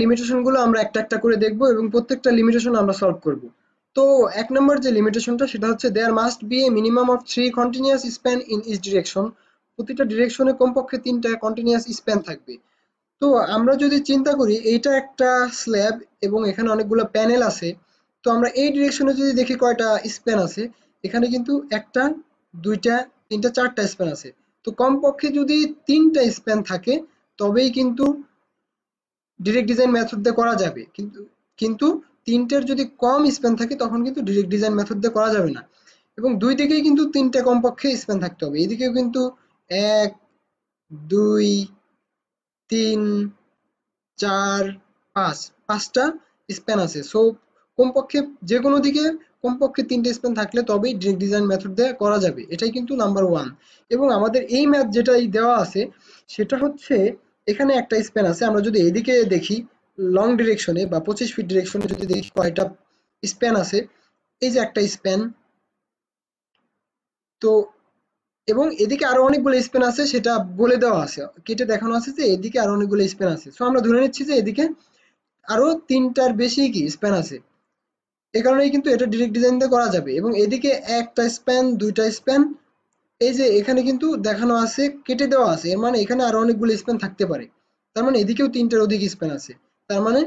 লিমিটেশনগুলো আমরা একটা একটা করে দেখব এবং প্রত্যেকটা লিমিটেশন আমরা সলভ করব। তো এক নম্বর যে লিমিটেশনটা সেটা হচ্ছে there must be a minimum of 3 continuous span in each direction. প্রতিটা ডিরেকশনে কমপক্ষে 3টা কন্টিনিউয়াস স্প্যান থাকবে। তো আমরা যদি চিন্তা করি এইটা একটা স্ল্যাব এবং এখানে অনেকগুলো প্যানেল আছে। তো আমরা এই ডিরেকশনে যদি দেখি কয়টা স্প্যান আছে, এখানে কিন্তু একটা, দুইটা, তিনটা, চারটা স্প্যান আছে। তো কমপক্ষে যদি 3টা স্প্যান থাকে তবেই কিন্তু ডিরেক্ট ডিজাইন মেথড দিয়ে করা যাবে। কিন্তু কিন্তু 3টের যদি কম স্প্যান থাকে তখন কিন্তু ডিরেক্ট ডিজাইন মেথড দিয়ে করা যাবে না। এবং দুই দিকেই কিন্তু 3টা কমপক্ষে স্প্যান থাকতে হবে। এদিকেও কিন্তু 1, 2, 3, 4, 5, 5টা স্প্যান আছে। সো কমপক্ষে যে কোনো দিকে কমপক্ষে 3টে স্প্যান থাকলে তবেই ডিরেক্ট ডিজাইন মেথড দিয়ে করা যাবে। এটাই কিন্তু নাম্বার 1। এবং আমাদের এই ম্যাথ যেটাই দেওয়া আছে সেটা হচ্ছে এখানে একটা স্প্যান আছে। আমরা যদি এদিকে দেখি লং ডিরেকশনে বা 25 ফিট ডিরেকশনে যদি দেখি কয়টা স্প্যান আছে, এই যে একটা স্প্যান। তো এবং এদিকে আরো অনেকগুলো স্প্যান আছে, সেটা বলে দেওয়া আছে, কেটে দেখানো আছে যে এদিকে আরো অনেকগুলো স্প্যান আছে। সো আমরা ধরে নিচ্ছি যে এদিকে আরো 3টার বেশি কি স্প্যান আছে। এই কারণেই কিন্তু এটা ডিরেক্ট ডিজাইন দিয়ে করা যাবে। এবং এদিকে একটা স্প্যান, দুইটা স্প্যান, এই যে এখানে কিন্তু দেখানো আছে, কেটে দেওয়া আছে, এর মানে এখানে আরো অনেকগুলো স্প্যান থাকতে পারে। তার মানে এদিকেও 3টার অধিক স্প্যান আছে। তার মানে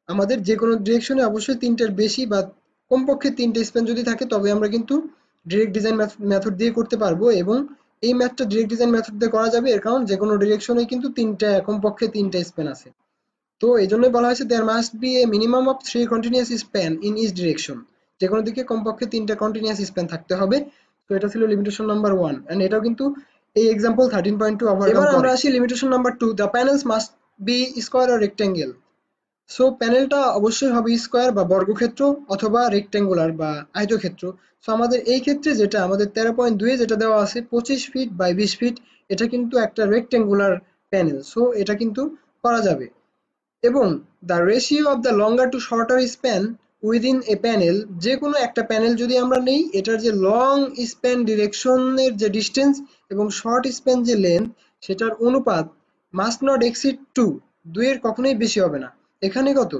আমাদের যে কোনো ডিরেকশনে অবশ্যই 3টার বেশি বা কমপক্ষে 3টে স্প্যান যদি থাকে তবে আমরা কিন্তু ডিরেক্ট ডিজাইন মেথড দিয়ে করতে পারবো। এবং এই ম্যাথটা ডিরেক্ট ডিজাইন মেথড দিয়ে করা যাবে, এর কারণ যে কোনো ডিরেকশনে কিন্তু কমপক্ষে 3টা স্প্যান আছে। তো এই জন্যই বলা হয়েছে there must be a minimum of 3 continuous span in each direction. যে কোনো দিকে কমপক্ষে 3টা কন্টিনিউয়াস স্প্যান থাকতে হবে। তো এটা ছিল লিমিটেশন নাম্বার 1 এন্ড এটাও কিন্তু এই এক্সাম্পল 13.2 ওভারকাম করে। এবার আমরা আসি limitation number 2, the panels must B square or rectangle. So প্যানেলটা অবশ্যই হবে স্কয়ার বা বর্গক্ষেত্র অথবা রেক্ট্যাঙ্গুলার বা আয়তক্ষেত্র। সো আমাদের এই ক্ষেত্রে যেটা আমাদের 13.2 এ যেটা দেওয়া আছে 25 ফিট বাই 20 ফিট, এটা কিন্তু একটা রেক্ট্যাঙ্গুলার প্যানেল। সো এটা কিন্তু করা যাবে। এবং the ratio of the longer to shorter span within a panel, যে কোনো একটা প্যানেল যদি আমরা নেই, এটার যে লং স্প্যান ডিরেকশনের যে ডিস্টেন্স এবং শর্ট স্প্যান যে লেন্থ, সেটার অনুপাত মাস্ট নট এক্সিড 2, 2 এর কখনোই বেশি হবে না। এখানে কত?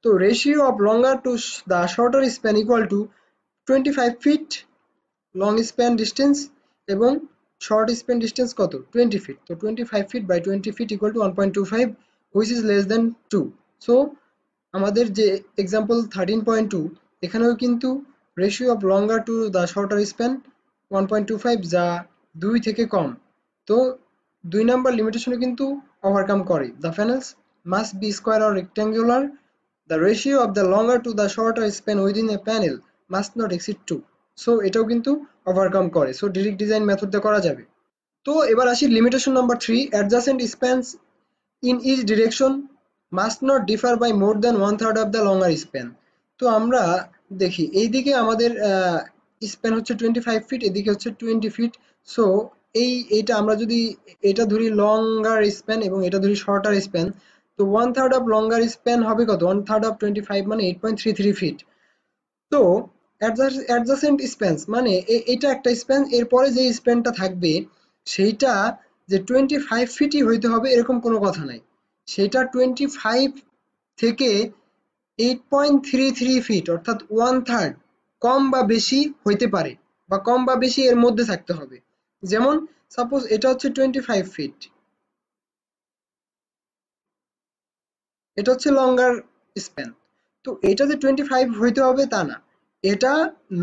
তো ratio of longer to the shorter span equal to 25 feet long span distance এবং শর্ট স্প্যান ডিস্টেন্স কত? 20 ফিট। তো 25 feet by 20 feet equal to 1.25 which is less than 2। So আমাদের যে এক্সাম্পল 13.2, এখানেও কিন্তু ratio of longer to the shorter span 1.25, যা 2 থেকে কম। তো 2 নাম্বার লিমিটেশনে কিন্তু ওভারকাম করে। The panels must be square or rectangular, the ratio of the longer to the shorter span within a panel must not exceed 2। So এটাও কিন্তু overcome করে। So direct design method দিয়ে করা যাবে। তো এবার আসি limitation number 3, adjacent spans in each direction must not differ by more than 1/3 of the longer span. তো আমরা দেখি এইদিকে আমাদের স্প্যান হচ্ছে 25 ফিট, এদিকে হচ্ছে 20 ফিট। সো এইটা আমরা যদি এটা ধরি লঙ্গার স্প্যান এবং এটা ধরি শর্টার স্প্যান, তো 1/3 অফ লঙ্গার স্প্যান হবে কত? 1/3 অফ 25 মানে 8.33 ফিট। তো অ্যাডজাসেন্ট স্প্যান্স মানে এটা একটা স্প্যান, এরপরে যে স্প্যানটা থাকবে সেইটা যে 25 ফিটই হইতে হবে এরকম কোনো কথা নাই। সেটা 25 থেকে 8.33 ফিট অর্থাৎ 1/3 কম বা বেশি হইতে পারে, বা কম বা বেশি এর মধ্যে থাকতে হবে। যেমন সাপোজ এটা হচ্ছে 25 ফিট, এটা হচ্ছে লঙ্গার স্প্যান। তো এটা যে 25 হইতে হবে তা না, এটা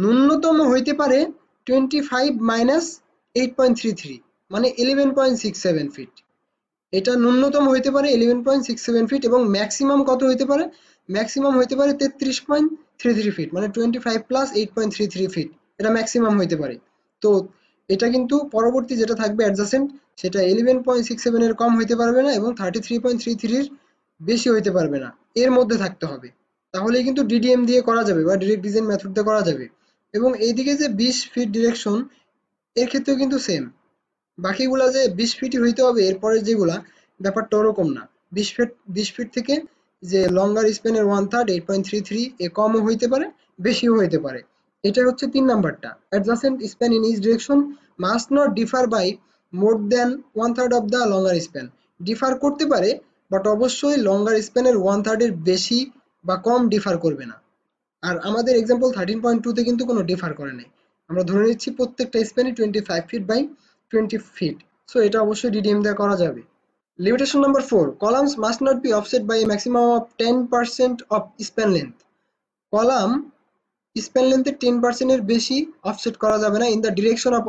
ন্যূনতম হইতে পারে 25 মাইনাস 8.33 মানে 11.67 ফিট। এটা ন্যূনতম হইতে পারে 11.67 ফিট এবং ম্যাক্সিমাম কত হইতে পারে? ম্যাক্সিমাম হইতে পারে 33.33 ফিট মানে 25 প্লাস 8.33 ফিট, এটা ম্যাক্সিমাম হইতে পারে। তো এটা কিন্তু পরবর্তী যেটা থাকবে অ্যাডজাসেন্ট, সেটা 11.67 এর কম হইতে পারবে না এবং 33.33 এর বেশি হইতে পারবে না, এর মধ্যে থাকতে হবে। তাহলেই কিন্তু ডিডিএম দিয়ে করা যাবে বা ডিরেক্ট ডিজাইন মেথড দিয়ে করা যাবে। এবং এইদিকে যে 20 ফিট ডিরেকশন, এর ক্ষেত্রেও কিন্তু সেম, বাকিগুলা যে 20 ফিটই হইতে হবে এরপরে যেগুলা, ব্যাপারটা ওরকম না। 20 ফিট থেকে যে লঙ্গার স্প্যানের 1/3 8.33 এ কমও হইতে পারে, বেশিও হইতে পারে। এটা হচ্ছে 3 নাম্বারটা, adjacent span in each direction must not differ by more than 1/3 of the longer span. Differ করতে পারে বাট অবশ্যই লঙ্গার স্প্যানের 1/3 এর বেশি বা কম ডিফার করবে না। আর আমাদের এক্সাম্পল 13.2 তে কিন্তু কোনো ডিফার করে নাই। আমরা ধরে নিচ্ছি প্রত্যেকটা স্প্যানই 25 ফিট বাই 20 ফিট। সো এটা অবশ্যই ডিডিএম দিয়ে করা যাবে। Limitation number 4, columns must not be offset by a maximum of 10% of span length. Column span লেন্থের 10% এর বেশি অফসেট করা যাবে না ইন দ্য ডিরেকশন অফ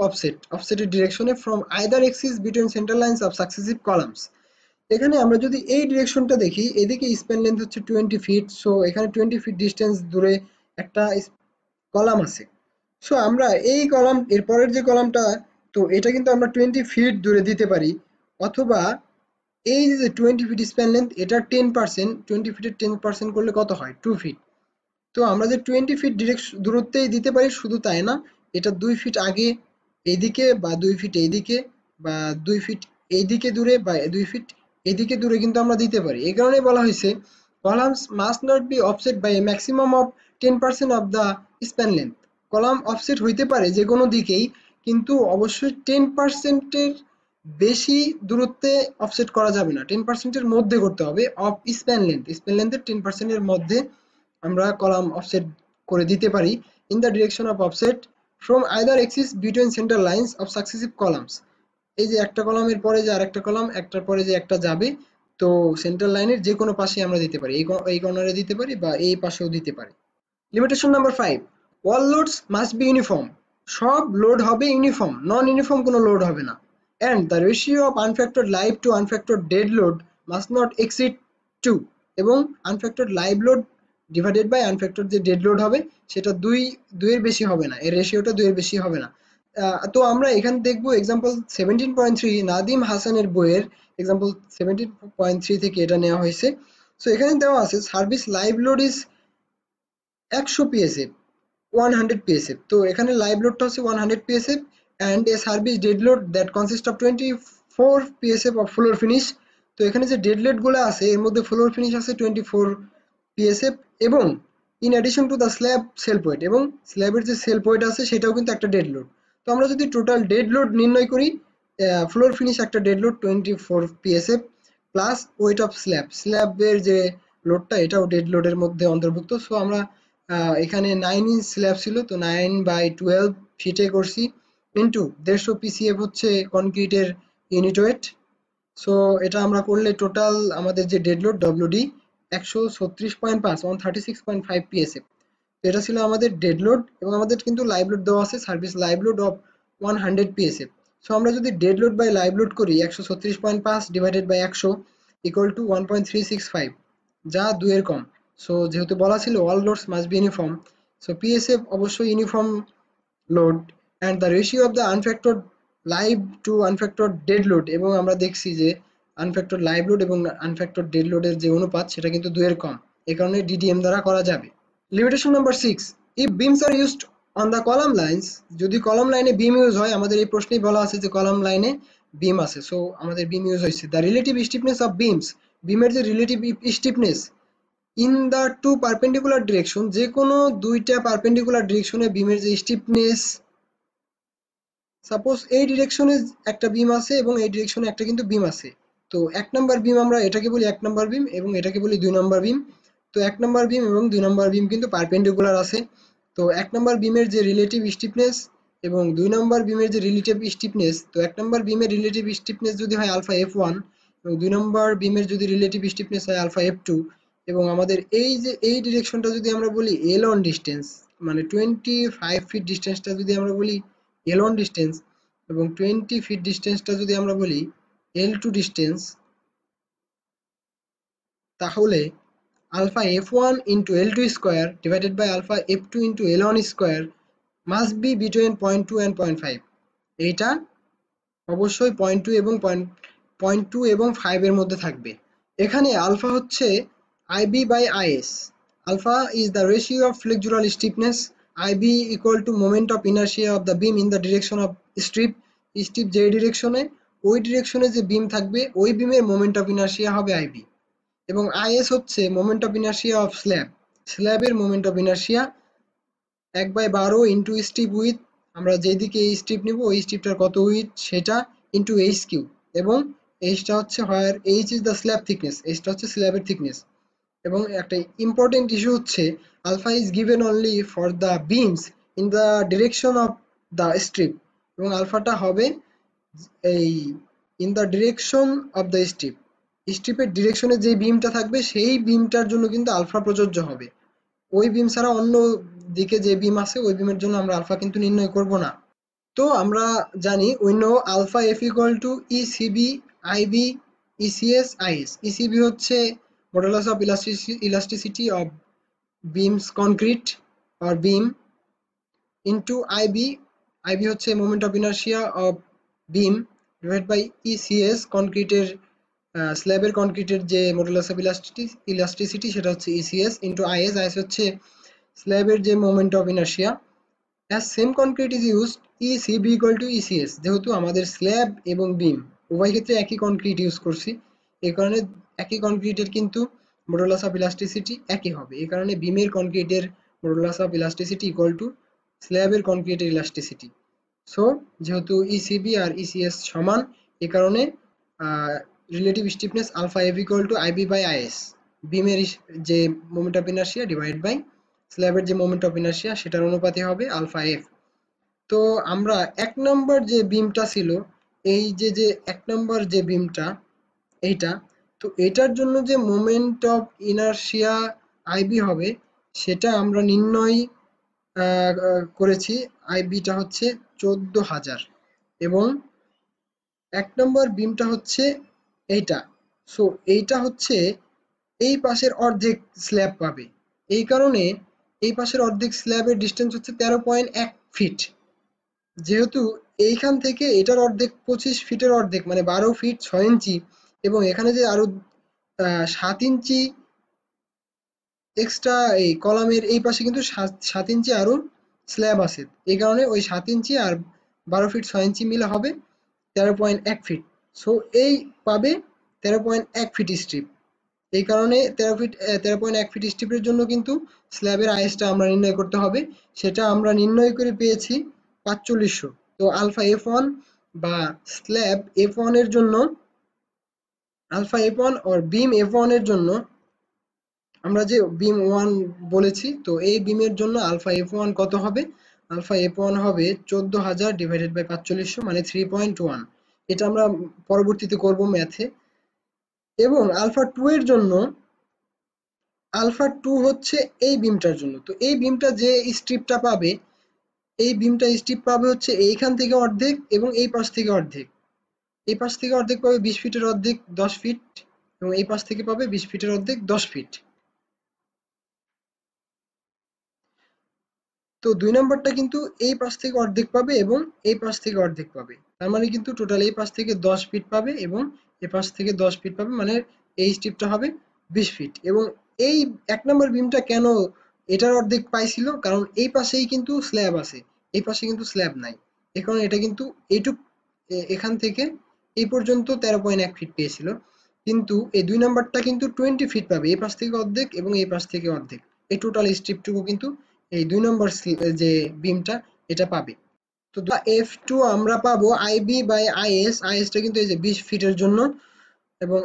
অফসেটের ডিরেকশনে from either axis between centre lines of successive columns. এখানে আমরা যদি এই ডিরেকশনটা দেখি, এদিকে স্প্যান লেন্থ হচ্ছে 20 ফিট, সো এখানে 20 ফিট ডিস্টেন্স দূরে একটা কলাম আছে। সো আমরা এই কলাম এর পরের যে কলামটা, তো এটা কিন্তু আমরা 20 ফিট দূরে দিতে পারি, অথবা এই যে 20 ফিট স্প্যান লেন্থ এটার 10%, 20 ফিটের 10% করলে কত হয় 2 ফিট। তো আমরা যে 20 ফিট দূরত্বেই দিতে পারি শুধু তাই না, এটা 2 ফিট আগে এইদিকে বা 2 ফিট এইদিকে বা 2 ফিট এইদিকে দূরে বা 2 ফিট এদিকে দূরে কিন্তু আমরা দিতে পারি। এই কারণে বলা হয়েছে columns must not be offset by a maximum of 10% of the span length. Column offset হইতে পারে যে কোনো দিকেই, কিন্তু অবশ্যই 10% এর বেশি দূরত্বে অফসেট করা যাবে না, 10% এর মধ্যে করতে হবে অফ স্প্যান লেন্থের 10% এর মধ্যে আমরা কলাম অফসেট করে দিতে পারি in the direction of offset from either axis between centre lines of successive columns. এই যে একটা কলামের পরে যে আরেকটা কলাম, একটার পরে যে একটা যাবে, তো সেন্টার লাইনের যে কোনো পাশে আমরা দিতে পারি, এই কর্নারে দিতে পারি বা এই পাশেও দিতে পারি। Limitation number 5, all loads must be uniform. সব লোড হবে ইউনিফর্ম, নন ইউনিফর্ম কোনো লোড হবে না। And the ratio of unfactored live to unfactored dead load must not exceed 2। এবং unfactored live load divided by unfactored যে dead load হবে সেটা 2 এর বেশি হবে না, এর রেশিওটা 2 এর বেশি হবে না। তো আমরা এখানে দেখবো এক্সাম্পল 17.3 নাদিম হাসানের বইয়ের এক্সাম্পল 17.3 থেকে এটা নেওয়া হয়েছে। সো এখানে দেওয়া আছে service live load is 100 PSF, 100 PSF. তো এখানে লাইভ লোডটা হচ্ছে 100 PSF and a service dead load that consist of 24 PSF of floor finish. তো এখানে যে ডেড লোডগুলো আছে এর মধ্যে ফ্লোর ফিনিশ আছে 24 পিএসএফ, এবং in addition to the slab self wait, এবং স্ল্যাবের যে সেলফ ওয়েট আছে সেটাও কিন্তু একটা ডেড লোড। তো আমরা যদি টোটাল ডেড লোড নির্ণয় করি, ফ্লোর ফিনিশ একটা dead load 24 PSF plus weight of স্ল্যাবের যে লোডটা এটাও ডেড লোডের মধ্যে অন্তর্ভুক্ত। সো আমরা এখানে 9 ইঞ্চ স্ল্যাব ছিল, তো 9/12 ফিটে করছি ইন্টু 150 পিসিএফ হচ্ছে কনক্রিটের ইউনিট ওয়েট। সো এটা আমরা করলে টোটাল আমাদের যে ডেড লোড ডব্লিউডি 136.5, 136.5 পিএসএফ। তো এটা ছিল আমাদের ডেড লোড, এবং আমাদের কিন্তু লাইভ লোড দেওয়া আছে service live load of 100 PSF. So আমরা যদি dead load by live load করি 136.5 ডিভাইডেড বাই 100 ইকুয়াল টু 1.365, যা 2 এর কম। সো যেহেতু বলা ছিল all loads must be uniform, so PSF অবশ্যই uniform load and the ratio of the unfactored live to unfactored dead load, এবং আমরা দেখছি যে আনফ্যাক্টরড লাইভ লোড এবং আনফ্যাক্টরড ডেড লোডের যে অনুপাত সেটা কিন্তু 2 এর কম, এই কারণে ডিডিএম দ্বারা করা যাবে। Limitation number 6, if beams are used on the column lines, যদি কলাম লাইনে বিম ইউজ হয়, আমাদের এই প্রশ্নেই বলা আছে যে কলাম লাইনে বিম আছে, সো আমাদের বিম ইউজ হয়েছে। The relative stiffness of beams, বিমের যে relative stiffness in the two perpendicular direction, যে কোনো দুইটা পারপেন্ডিকুলার ডিরেকশনে বিমের যে স্টিফনেস, সাপোজ এই ডিরেকশনে একটা বিম আছে এবং এই ডিরেকশনে একটা কিন্তু বিম আছে, তো 1 নাম্বার বিম আমরা এটাকে বলি 1 নাম্বার বিম এবং এটাকে বলি 2 নাম্বার বিম। তো 1 নাম্বার বিম এবং 2 নাম্বার বিম কিন্তু পারপেন্ডিকুলার আছে, তো 1 নাম্বার বিমের যে রিলেটিভ স্টিফনেস এবং 2 নাম্বার বিমের যে রিলেটিভ স্টিফনেস, তো 1 নাম্বার বিমের রিলেটিভ স্টিফনেস যদি হয় আলফা F1 এবং 2 নাম্বার বিমের যদি রিলেটিভ স্টিফনেস হয় আলফা F2, এবং আমাদের এই যে এই ডিরেকশনটা যদি আমরা বলি L1 ডিসটেন্স, মানে 25 ফিট ডিসটেন্সটা যদি আমরা বলি L1 ডিসটেন্স, এবং 20 ফিট ডিসটেন্সটা যদি আমরা বলি L2 ডিসটেন্স, তাহলে alpha F1 into L2 square divided by alpha F2 into L1 square must be between 0.2 and 0.5। এইটা অবশ্যই 0.2 এবং 0.2 এবং 5 এর মধ্যে থাকবে। এখানে আলফা হচ্ছে IB by IS। Alpha is the ratio of flexural stiffness, IB equal to moment of inertia of the beam in the direction of strip. Strip যে ডিরেকশনে, ওই ডিরেকশনে যে বিম থাকবে ওই বিমের মোমেন্ট অফ ইনার্শিয়া হবে IB, এবং IS হচ্ছে মোমেন্ট অফ ইনার্শিয়া অফ স্ল্যাবের moment of inertia 1/12 into strip with, আমরা যেদিকে এই স্ট্রিপ নিব ওই স্ট্রিপটার কত উইথ সেটা ইন্টু এইচ কিউ, এবং এইচটা হচ্ছে where H is the slab thickness, এইচটা হচ্ছে স্ল্যাবের থিকনেস। এবং একটা ইম্পর্টেন্ট ইস্যু হচ্ছে alpha is given only for the beams in the direction of the strip, এবং আলফাটা হবে এই in the direction of the strip, স্ট্রিপের ডিরেকশনে যে বিমটা থাকবে সেই বিমটার জন্য কিন্তু আলফা প্রযোজ্য হবে। ওই বিম ছাড়া অন্য দিকে যে বিম আছে ওই বিমের জন্য আমরা আলফা কিন্তু নির্ণয় করব না। তো আমরা জানি we know alpha F equal to ECB IB ECS IS. ECB হচ্ছে modulus of elasticity of beams concrete or beam into IB, IB হচ্ছে moment of inertia of beam divide by ECS কনক্রিটের স্ল্যাবের কনক্রিটের যে মডুলাস অফ ইলাস্টিসিটি সেটা হচ্ছে ECS into IS, IS হচ্ছে স্ল্যাবের যে moment of inertia. As same concrete is used ECB equal to ECS, যেহেতু আমাদের স্ল্যাব এবং বিম উভয় ক্ষেত্রে একই কনক্রিট ইউজ করছি, এই কারণে একই কনক্রিটের কিন্তু মডুলাস অফ ইলাস্টিসিটি একই হবে। এই কারণে বিমের কনক্রিটের modulus of elasticity equal to স্ল্যাবের কনক্রিটের ইলাস্টিসিটি। সো যেহেতু ইসিবি আর ইসিএস সমান, এ কারণে relative stiffness alpha F equal to IB by IS, বিমের যে moment of inertia divide by স্ল্যাবের যে মোমেন্ট অফ ইনার্শিয়া সেটার অনুপাতে হবে আলফা এফ। তো আমরা এক নম্বর যে বিমটা ছিল, এই যে এক নম্বর যে বিমটা এইটা, তো এটার জন্য যে মোমেন্ট অফ ইনার্শিয়া আইবি হবে সেটা আমরা নির্ণয় করেছি। আইবিটা হচ্ছে 14,000 এবং এক নম্বর বিমটা হচ্ছে এইটা। সো এইটা হচ্ছে এই পাশের অর্ধেক স্ল্যাব পাবে, এই কারণে এই পাশের অর্ধেক স্ল্যাবের ডিস্টেন্স হচ্ছে 13.1 ফিট। যেহেতু এইখান থেকে এটার অর্ধেক 25 ফিটের অর্ধেক মানে 12 ফিট 6 ইঞ্চি, এবং এখানে যে আরো 7 ইঞ্চি এক্সট্রা এই কলামের এই পাশে কিন্তু 7 ইঞ্চি আরো স্ল্যাব আছে, এই কারণে ওই 7 ইঞ্চি আর 12 ফিট 6 ইঞ্চি মিলে হবে 13.1 ফিট। সো এই পাবে 13.1 ফিট স্ট্রিপ। এই কারণে 13.1 ফিট স্ট্রিপের জন্য কিন্তু স্ল্যাবের আইএসটা আমরা নির্ণয় করতে হবে, সেটা আমরা নির্ণয় করে পেয়েছি 4500। তো আলফা এফ ওয়ান বা স্ল্যাব এফ ওয়ান এর জন্য, alpha F one or beam F one এর জন্য আমরা যে বিম ওয়ান বলেছি, তো এই বিমের জন্য আলফা এফ ওয়ান কত হবে? আলফা এফ ওয়ান হবে 14,000 ডিভাইডেড বাই 4500 মানে 3.1। এটা আমরা পরবর্তীতে করব ম্যাথে। এবং আলফা টু এর জন্য, আলফা টু হচ্ছে এই বিমটার জন্য, তো এই বিমটা যে স্ট্রিপটা পাবে, এই বিমটা স্ট্রিপ পাবে হচ্ছে এইখান থেকে অর্ধেক এবং এই পাশ থেকে অর্ধেক। এই পাশ থেকে অর্ধেক পাবে 20 ফিটের অর্ধেক 10 ফিট, এবং এই পাশ থেকে পাবে 20 ফিটের অর্ধেক 10 ফিট। তো 2 নাম্বারটা কিন্তু এই পাশ থেকে অর্ধেক পাবে এবং এই পাশ থেকে অর্ধেক পাবে, তার মানে কিন্তু টোটাল এই পাশ থেকে 10 ফিট পাবে এবং এই পাশ থেকে 10 ফিট পাবে, মানে এই স্ট্রিপটা হবে 20 ফিট। এবং এই 1 নাম্বার বিমটা কেন এটার অর্ধেক পাইছিল, কারণ এই পাশেই কিন্তু স্ল্যাব আছে, এই পাশে কিন্তু স্ল্যাব নাই, এই কারণে এটা কিন্তু এইটুক এখান থেকে এই পর্যন্ত 13.1 ফিট পেয়েছিল। কিন্তু এই 2 নাম্বারটা কিন্তু 20 ফিট পাবে, এই পাশ থেকে অর্ধেক এবং এই পাশ থেকে অর্ধেক, এই টোটাল স্ট্রিপটুকু কিন্তু এই 2 নম্বর যে বিমটা এটা পাবে। তো এফ টু আমরা পাবো আইবি বাই আইএস, আইএসটা কিন্তু এই যে 20 ফিটের জন্য, এবং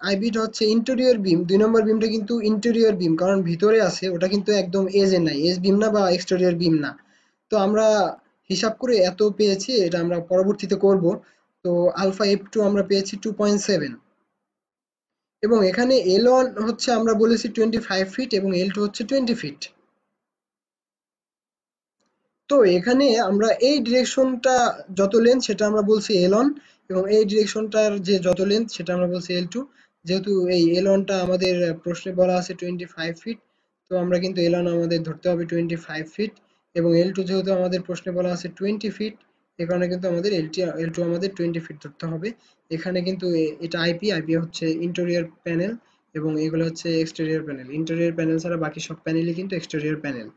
আইবিটা হচ্ছে ইন্টেরিয়র বিম, 2 নম্বর বিমটা কিন্তু ইন্টেরিয়র বিম কারণ ভিতরে আছে, ওটা কিন্তু একদম এজে নাই, এজ বিম না বা এক্সটেরিয়র বিম না। তো আমরা হিসাব করে এত পেয়েছি, এটা আমরা পরবর্তীতে করব। তো আলফা এফ টু আমরা পেয়েছি 2.7, এবং এখানে এল ওয়ান হচ্ছে আমরা বলেছি 25 ফিট এবং এল টু হচ্ছে 20 ফিট। তো এখানে আমরা এই ডিরেকশনটা যত লেন্থ সেটা আমরা বলছি L1, এবং এই ডিরেকশনটার যে যত লেন্থ সেটা আমরা বলছি L2। যেহেতু এই L1টা আমাদের প্রশ্নে বলা আছে 25 ফিট, তো আমরা কিন্তু L1 আমাদের ধরতে হবে 25 ফিট, এবং L2 যেহেতু আমাদের প্রশ্নে বলা আছে 20 ফিট, এই কারণে কিন্তু আমাদের L2 আমাদের 20 ফিট ধরতে হবে। এখানে কিন্তু এটা আইপি হচ্ছে ইন্টেরিয়র প্যানেল এবং এগুলো হচ্ছে এক্সটেরিয়র প্যানেল। ইন্টেরিয়র প্যানেল ছাড়া বাকি সব প্যানেলই কিন্তু এক্সটেরিয়র প্যানেল।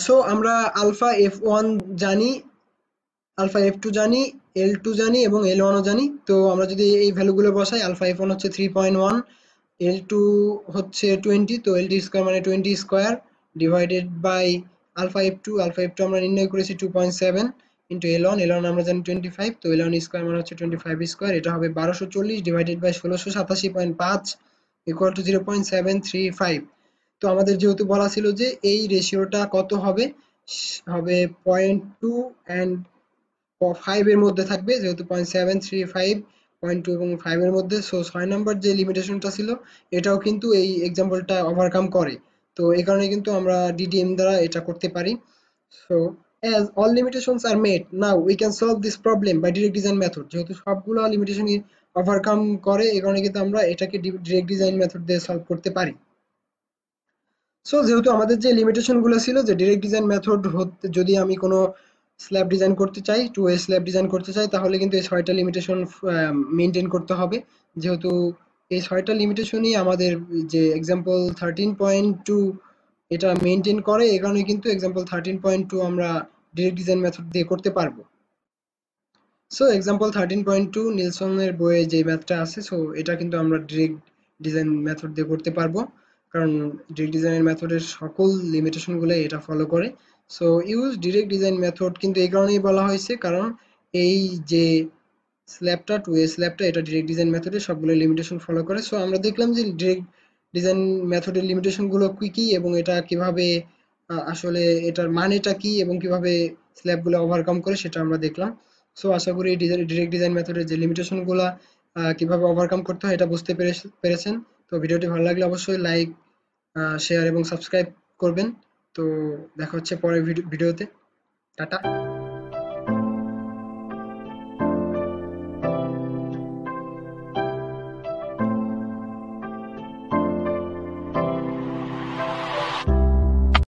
সো আমরা আলফা এফ ওয়ান জানি, আলফা এফ টু জানি, এল টু জানি এবং এল ওয়ানও জানি। তো আমরা যদি এই ভ্যালুগুলো বসাই, আলফা এফ ওয়ান হচ্ছে 3.1, এল টু হচ্ছে 20, তো এল টি স্কোয়ার মানে 20 square divided by alpha F two আমরা নির্ণয় করেছি 2.7, ইন্টু এলন, এলন আমরা জানি 25, তো এলন স্কোয়ার মানে হচ্ছে 25 স্কোয়ার, এটা হবে 1240 ডিভাইডেড বাই 1687.5 ইকুয়াল টু 0.735। তো আমাদের যেহেতু বলা ছিল যে এই রেশিওটা কত হবে, হবে 0.2 অ্যান্ড 5 এর মধ্যে থাকবে, যেহেতু 0.735, 0.2 এবং 5 এর মধ্যে। সো 6 নম্বর যে লিমিটেশনটা ছিল এটাও কিন্তু এই এক্সাম্পলটা ওভারকাম করে। তো এই কারণে কিন্তু আমরা ডিডিএম দ্বারা এটা করতে পারি। So as all limitations are met, now we can solve this problem by direct design method। যেহেতু সবগুলো লিমিটেশন ওভারকাম করে এই কারণে কিন্তু আমরা এটাকে ডিরেক্ট ডিজাইন মেথড দিয়ে সলভ করতে পারি। সো যেহেতু আমাদের যে লিমিটেশন গুলো ছিল যে ডিরেক্ট ডিজাইন মেথড হতে যদি আমি কোনো স্ল্যাব ডিজাইন করতে চাই, 2 ওয়ে স্ল্যাব ডিজাইন করতে চাই, তাহলে কিন্তু এই 6টা লিমিটেশন মেনটেন করতে হবে। যেহেতু এই 6টা লিমিটেশনই আমাদের যে এক্সাম্পল 13.2 এটা মেনটেন করে, এই কারণে কিন্তু এক্সাম্পল 13.2 আমরা ডিরেক্ট ডিজাইন মেথড দিয়ে করতে পারবো। সো এক্সাম্পল 13.2 নিলসনের বইয়ে যে ম্যাথটা আছে, সো এটা কিন্তু আমরা ডিরেক্ট ডিজাইন মেথড দিয়ে করতে পারবো, কারণ ডিরেক্ট ডিজাইনের মেথডের সকল লিমিটেশনগুলো এটা ফলো করে। So use direct design method কিন্তু এই কারণেই বলা হয়েছে কারণ এই যে স্ল্যাবটা 2 ওয়ে স্ল্যাবটা এটা ডিরেক্ট ডিজাইন মেথডের সবগুলো লিমিটেশন ফলো করে। সো আমরা দেখলাম যে ডিরেক্ট ডিজাইন মেথডের লিমিটেশনগুলো কি কি এবং এটা কিভাবে আসলে এটার মানেটা কি এবং কিভাবে স্ল্যাবগুলো ওভারকাম করে সেটা আমরা দেখলাম। সো আশা করি এই ডিরেক্ট ডিজাইন মেথডের যে লিমিটেশনগুলো কিভাবে ওভারকাম করতে হয় এটা বুঝতে পেরেছেন। তো ভিডিওটি ভালো লাগলে অবশ্যই লাইক, শেয়ার এবং সাবস্ক্রাইব করবেন। তো দেখা হচ্ছে পরের ভিডিওতে। টাটা।